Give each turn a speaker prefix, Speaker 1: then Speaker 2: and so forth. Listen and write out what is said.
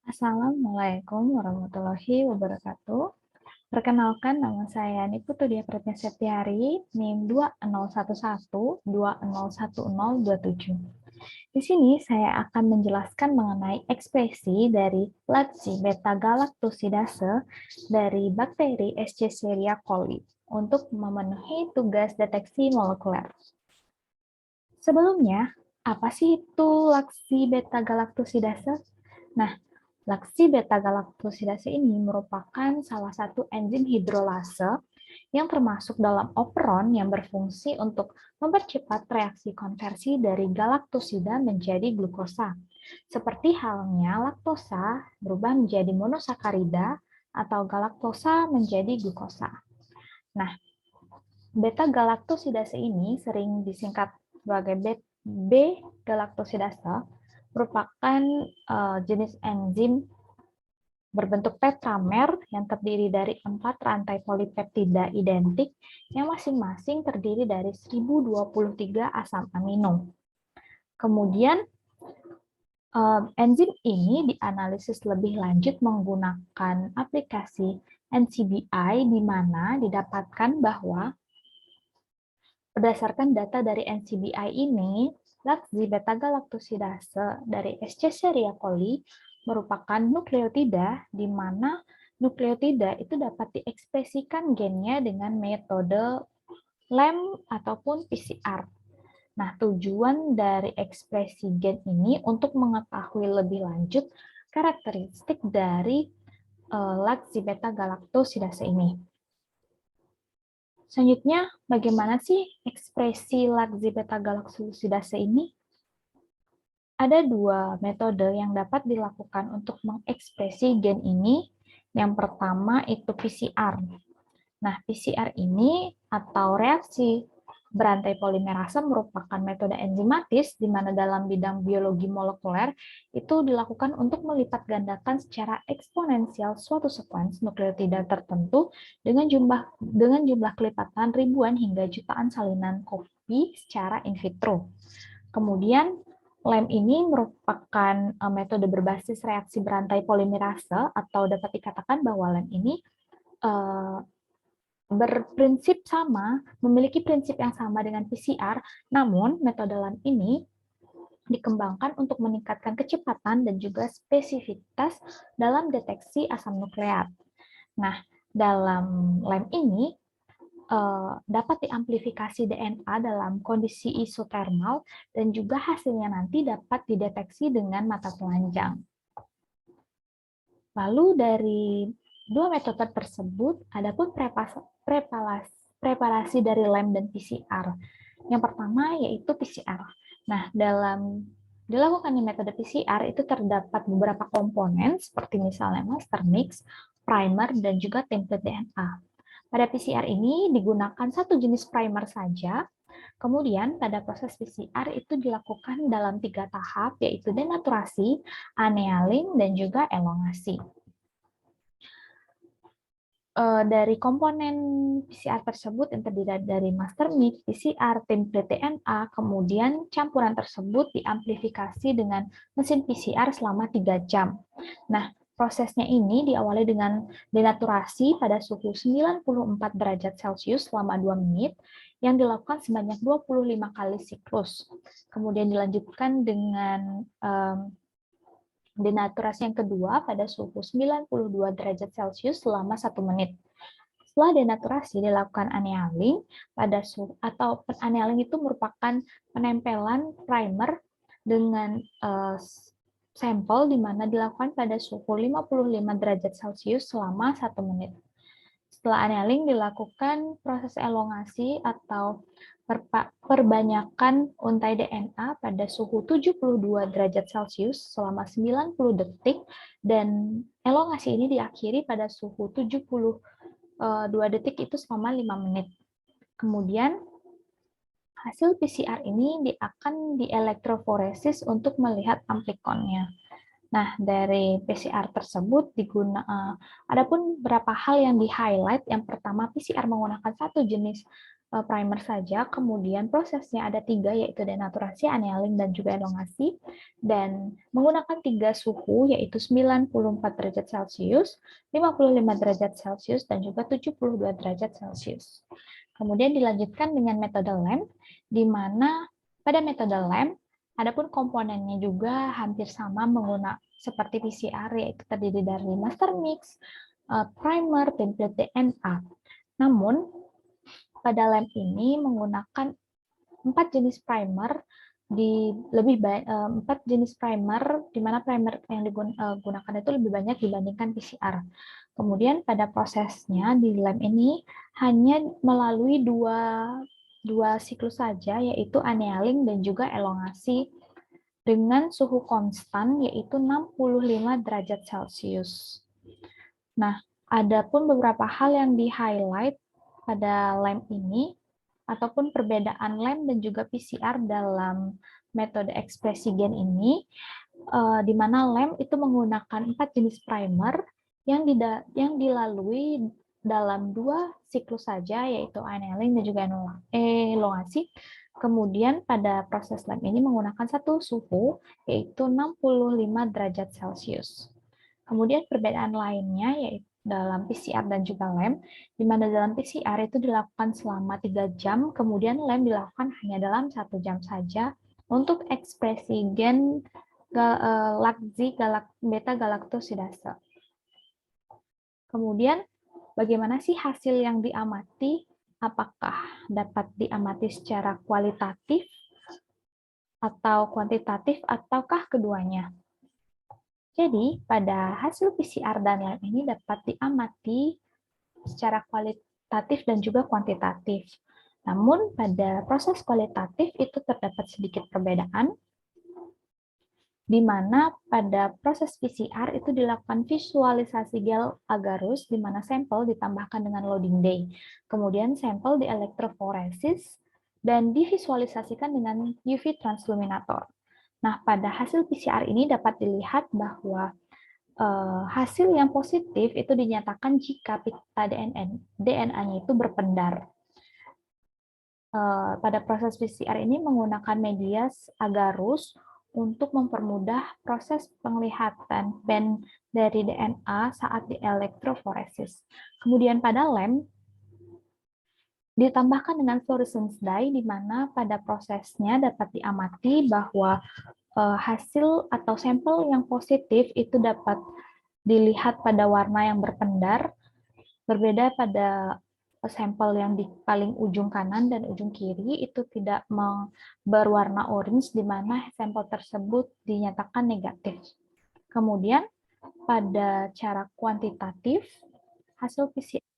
Speaker 1: Assalamualaikum warahmatullahi wabarakatuh. Perkenalkan, nama saya Niputu Dia Pratnya Septiari, NIM 2011201027. Di sini saya akan menjelaskan mengenai ekspresi dari Lacti beta galactosidase dari bakteri Escherichia coli untuk memenuhi tugas deteksi molekuler. Sebelumnya, apa sih itu Lacti beta galactosidase? Nah, laksi beta-galaktosidase ini merupakan salah satu enzim hidrolase yang termasuk dalam operon yang berfungsi untuk mempercepat reaksi konversi dari galaktosida menjadi glukosa. Seperti halnya laktosa berubah menjadi monosakarida atau galaktosa menjadi glukosa. Nah, beta-galaktosidase ini sering disingkat sebagai B-galaktosidase, merupakan jenis enzim berbentuk tetramer yang terdiri dari 4 rantai polipeptida identik yang masing-masing terdiri dari 1023 asam amino. Kemudian enzim ini dianalisis lebih lanjut menggunakan aplikasi NCBI di mana didapatkan bahwa berdasarkan data dari NCBI ini, Lacti beta-galaktosidase dari Escherichia coli merupakan nukleotida di mana nukleotida itu dapat diekspresikan gennya dengan metode LEM ataupun PCR. Nah, tujuan dari ekspresi gen ini untuk mengetahui lebih lanjut karakteristik dari Lacti beta-galaktosidase ini. Selanjutnya, bagaimana sih ekspresi Lacti beta-galaktosidase ini? Ada dua metode yang dapat dilakukan untuk mengekspresi gen ini. Yang pertama itu PCR. Nah, PCR ini atau reaksi berantai polimerase merupakan metode enzimatis di mana dalam bidang biologi molekuler itu dilakukan untuk melipat gandakan secara eksponensial suatu sekuens nukleotida tertentu dengan jumlah kelipatan ribuan hingga jutaan salinan kopi secara in vitro. Kemudian LEM ini merupakan metode berbasis reaksi berantai polimerase atau dapat dikatakan bahwa LEM ini berprinsip sama, memiliki prinsip yang sama dengan PCR, namun metode LEM ini dikembangkan untuk meningkatkan kecepatan dan juga spesifitas dalam deteksi asam nukleat. Nah, dalam LEM ini dapat diamplifikasi DNA dalam kondisi isotermal dan juga hasilnya nanti dapat dideteksi dengan mata telanjang. Lalu dari dua metode tersebut, ada pun preparasi dari LEM dan PCR. Yang pertama yaitu PCR. Nah, dalam dilakukannya metode PCR itu terdapat beberapa komponen seperti misalnya master mix, primer, dan juga template DNA. Pada PCR ini digunakan satu jenis primer saja. Kemudian pada proses PCR itu dilakukan dalam 3 tahap, yaitu denaturasi, annealing, dan juga elongasi. Dari komponen PCR tersebut yang terdiri dari master mix, PCR, template DNA, kemudian campuran tersebut diamplifikasi dengan mesin PCR selama 3 jam. Nah, prosesnya ini diawali dengan denaturasi pada suhu 94 derajat Celcius selama 2 menit yang dilakukan sebanyak 25 kali siklus. Kemudian dilanjutkan dengan denaturasi yang kedua pada suhu 92 derajat Celcius selama 1 menit. Setelah denaturasi dilakukan annealing pada suhu atau annealing itu merupakan penempelan primer dengan sampel di mana dilakukan pada suhu 55 derajat Celcius selama 1 menit. Setelah annealing dilakukan proses elongasi atau perbanyakan untai DNA pada suhu 72 derajat Celcius selama 90 detik dan elongasi ini diakhiri pada suhu 72 detik itu selama 5 menit. Kemudian hasil PCR ini akan dielektroforesis untuk melihat amplikonnya. Nah, dari PCR tersebut ada pun beberapa hal yang di-highlight. Yang pertama, PCR menggunakan satu jenis primer saja, kemudian prosesnya ada 3, yaitu denaturasi, annealing, dan juga elongasi, dan menggunakan 3 suhu, yaitu 94 derajat Celcius, 55 derajat Celcius, dan juga 72 derajat Celcius. Kemudian dilanjutkan dengan metode LAMP, di mana pada metode LAMP, adapun komponennya juga hampir sama menggunakan seperti PCR, yaitu terdiri dari master mix, primer, template DNA. Namun, pada LAMP ini menggunakan 4 jenis primer empat jenis primer, di mana primer yang digunakan itu lebih banyak dibandingkan PCR. Kemudian pada prosesnya di LAMP ini hanya melalui dua siklus saja, yaitu annealing dan juga elongasi dengan suhu konstan yaitu 65 derajat Celcius. Nah, ada pun beberapa hal yang di-highlight pada LAMP ini, ataupun perbedaan LAMP dan juga PCR dalam metode ekspresi gen ini, di mana LAMP itu menggunakan 4 jenis primer yang dilalui dalam 2 siklus saja, yaitu annealing dan juga elongasi. Kemudian pada proses LAMP ini menggunakan satu suhu, yaitu 65 derajat Celcius. Kemudian perbedaan lainnya yaitu dalam PCR dan juga LAMP, di mana dalam PCR itu dilakukan selama 3 jam, kemudian LAMP dilakukan hanya dalam 1 jam saja untuk ekspresi gen beta galaktosidase. Kemudian, bagaimana sih hasil yang diamati? Apakah dapat diamati secara kualitatif atau kuantitatif, ataukah keduanya? Jadi, pada hasil PCR dan LAMP ini dapat diamati secara kualitatif dan juga kuantitatif. Namun, pada proses kualitatif itu terdapat sedikit perbedaan, di mana pada proses PCR itu dilakukan visualisasi gel agarus, di mana sampel ditambahkan dengan loading day. Kemudian sampel dielektroforesis dan divisualisasikan dengan UV transluminator. Nah, pada hasil PCR ini dapat dilihat bahwa hasil yang positif itu dinyatakan jika pita DNA-nya itu berpendar. Pada proses PCR ini menggunakan media agarus untuk mempermudah proses penglihatan band dari DNA saat dielektroforesis. Kemudian pada LAMP ditambahkan dengan fluorescence dye, di mana pada prosesnya dapat diamati bahwa hasil atau sampel yang positif itu dapat dilihat pada warna yang berpendar, berbeda pada sampel yang di paling ujung kanan dan ujung kiri itu tidak berwarna orange, di mana sampel tersebut dinyatakan negatif. Kemudian pada cara kuantitatif, hasil PCR